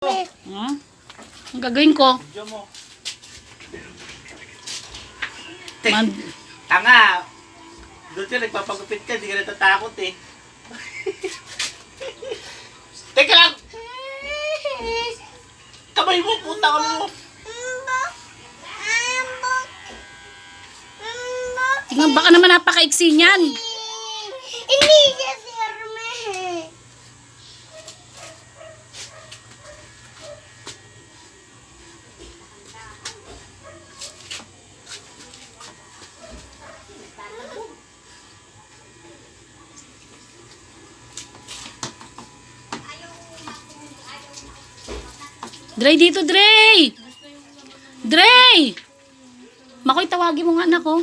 Ha? Ang gagawin ko? Video mo. Man- Tanga. Doon ka nagpapagupit ka, di ka natatakot eh. Teka lang! Kamay mo, puta ka mo. Tingnan, baka naman napakaiksi niyan. Hindi siya si Herme. Dre, dito, Dre! Dre! Makoy, tawagin mo nga anak ko.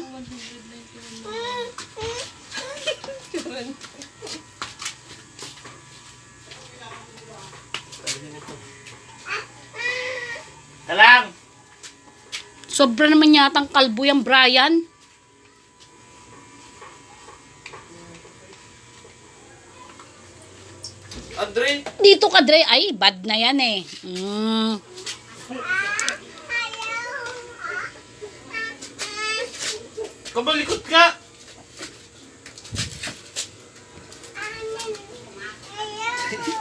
Talang! Sobra naman yatang kalbo yung Brian. Andre! Dito ka, Dre. Ay, bad na yan eh. Kamalikot ka!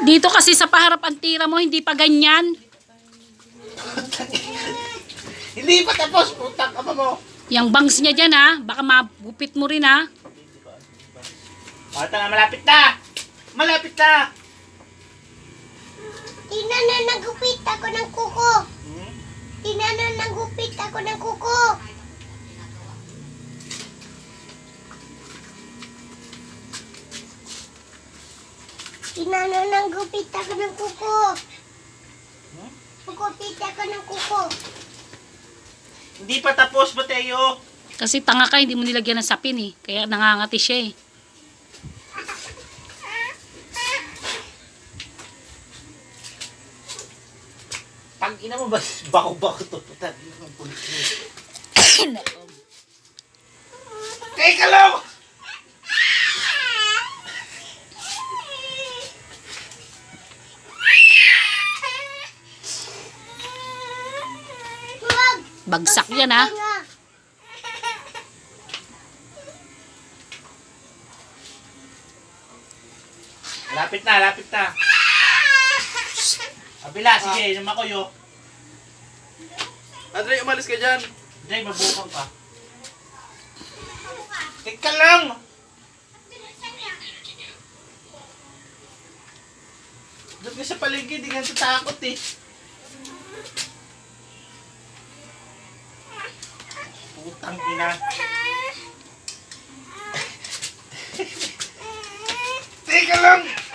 Dito kasi sa paharap ang tira mo, hindi pa ganyan. Hindi pa tapos, putang ama mo. Yang bangs niya dyan ha. Baka magupit mo rin ha. Bata nga, malapit na! Malapit na! Tinanong nagupit ako ng kuko. Tinanong nagupit ako ng kuko. Tinanong nagupit ako ng kuko. Nagupit ako ng kuko. Hindi pa tapos, Mateo. Kasi tanga ka, hindi mo nilagyan ng sapin eh. Kaya nangangati siya eh. Pag ina mo ba, bako-bako to. Putang ina mo, pulis mo. Teka lang! Huwag! Bagsak yan ha. Lapit na, lapit na. Abila, sige, yung makuyo. Andre, umalis ka dyan. Jay, mabukang ka. Teka lang! Doon ka sa paligid, di ka natatakot eh. Putang ina.